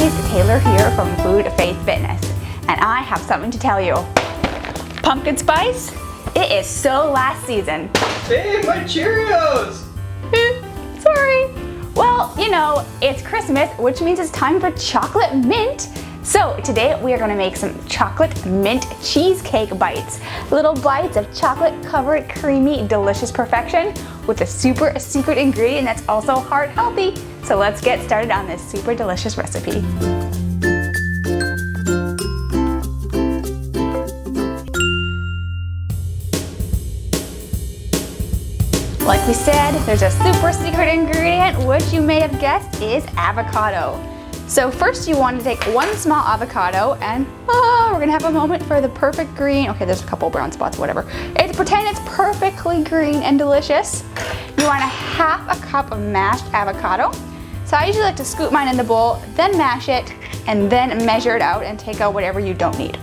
everybody's Taylor here from Food Faith Fitness, and I have something to tell you. Pumpkin spice, it is so last season. Hey, my Cheerios! Sorry. Well, you know, it's Christmas, which means it's time for chocolate mint. So today we are going to make some chocolate mint cheesecake bites. Little bites of chocolate covered, creamy, delicious perfection with a super secret ingredient that's also heart healthy. So let's get started on this super delicious recipe. Like we said, there's a super secret ingredient, which you may have guessed is avocado. So first you want to take one small avocado and we're gonna have a moment for the perfect green. Okay, there's a couple brown spots, whatever. Pretend it's perfectly green and delicious. You want a half a cup of mashed avocado. So I usually like to scoop mine in the bowl, then mash it, and then measure it out and take out whatever you don't need.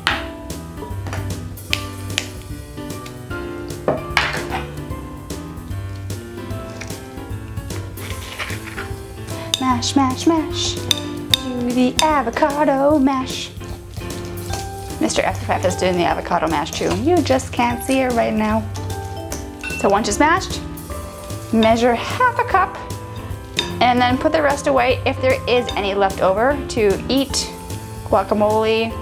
Mash, mash, mash. Do the avocado mash. Mr. FFF is doing the avocado mash too. You just can't see it right now. So once it's mashed, measure half a cup and then put the rest away if there is any left over to eat. Guacamole,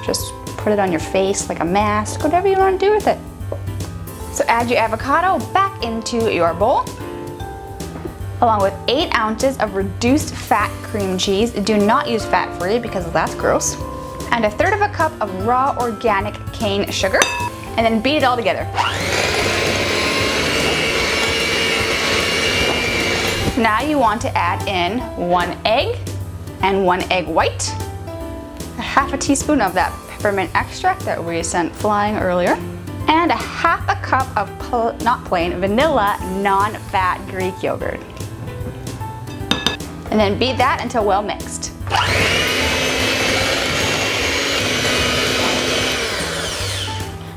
just put it on your face like a mask, whatever you want to do with it. So add your avocado back into your bowl, along with 8 ounces of reduced fat cream cheese. Do not use fat-free because that's gross. And 1/3 cup of raw organic cane sugar, and then beat it all together. Now you want to add in 1 egg and 1 egg white, a half a teaspoon of that peppermint extract that we sent flying earlier, and a half a cup of not plain vanilla non-fat Greek yogurt. And then beat that until well mixed.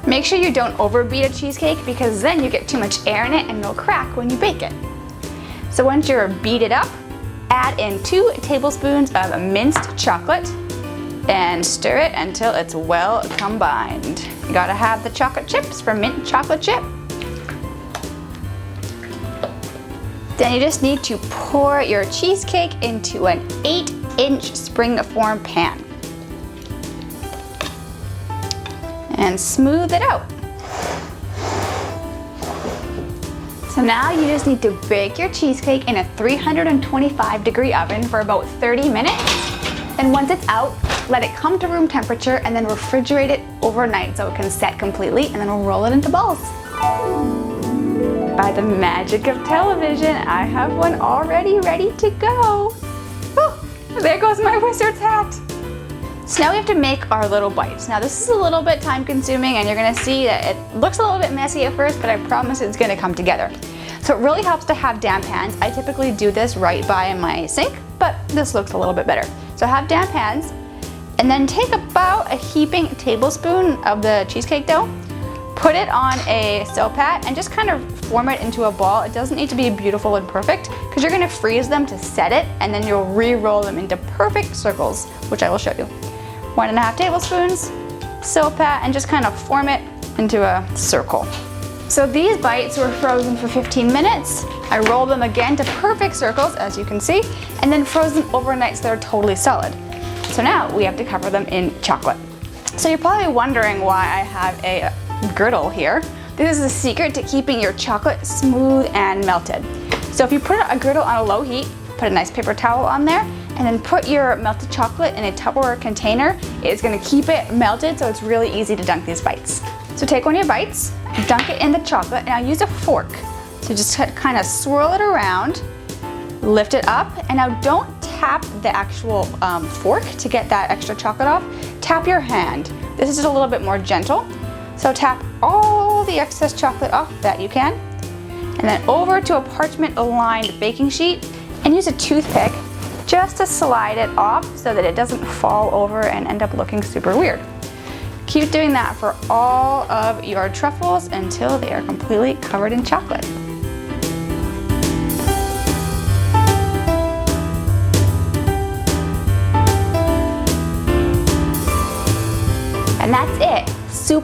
Make sure you don't overbeat a cheesecake because then you get too much air in it and it'll crack when you bake it. So once you're beat it up, add in 2 tablespoons of minced chocolate and stir it until it's well combined. You gotta have the chocolate chips for mint chocolate chip. Then you just need to pour your cheesecake into an 8-inch springform pan and smooth it out. So now you just need to bake your cheesecake in a 325-degree oven for about 30 minutes. And once it's out, let it come to room temperature and then refrigerate it overnight so it can set completely, and then we'll roll it into balls. By the magic of television, I have one already ready to go. Oh, there goes my wizard's hat. So now we have to make our little bites. Now this is a little bit time consuming and you're gonna see that it looks a little bit messy at first, but I promise it's gonna come together. So it really helps to have damp hands. I typically do this right by my sink, but this looks a little bit better. So have damp hands and then take about a heaping tablespoon of the cheesecake dough, put it on a stove pat and just kind of form it into a ball. It doesn't need to be beautiful and perfect because you're gonna freeze them to set it and then you'll re-roll them into perfect circles, which I will show you. 1.5 tablespoons, stove pat, and just kind of form it into a circle. So these bites were frozen for 15 minutes. I rolled them again to perfect circles, as you can see, and then froze them overnight so they're totally solid. So now we have to cover them in chocolate. So you're probably wondering why I have a girdle here. This is the secret to keeping your chocolate smooth and melted. So if you put a girdle on a low heat, put a nice paper towel on there, and then put your melted chocolate in a Tupperware container. It's gonna keep it melted so it's really easy to dunk these bites. So take one of your bites, dunk it in the chocolate, and now use a fork. So just kind of swirl it around, lift it up, and now don't tap the actual fork to get that extra chocolate off. Tap your hand. This is just a little bit more gentle. So tap all the excess chocolate off that you can, and then over to a parchment-lined baking sheet, and use a toothpick just to slide it off so that it doesn't fall over and end up looking super weird. Keep doing that for all of your truffles until they are completely covered in chocolate.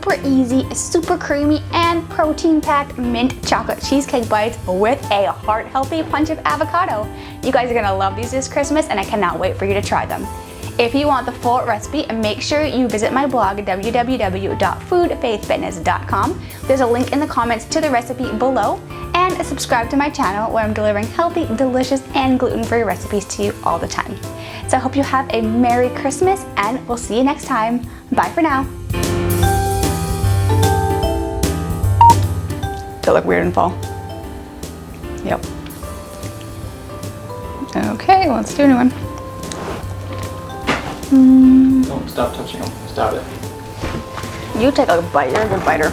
super easy, super creamy, and protein-packed mint chocolate cheesecake bites with a heart-healthy punch of avocado. You guys are gonna love these this Christmas, and I cannot wait for you to try them. If you want the full recipe, make sure you visit my blog, www.foodfaithfitness.com. There's a link in the comments to the recipe below, and subscribe to my channel where I'm delivering healthy, delicious, and gluten-free recipes to you all the time. So I hope you have a Merry Christmas, and we'll see you next time. Bye for now. They look weird in fall. Yep. Okay, let's do a new one. Don't stop touching them. Stop it. You take a bite. You're a good biter.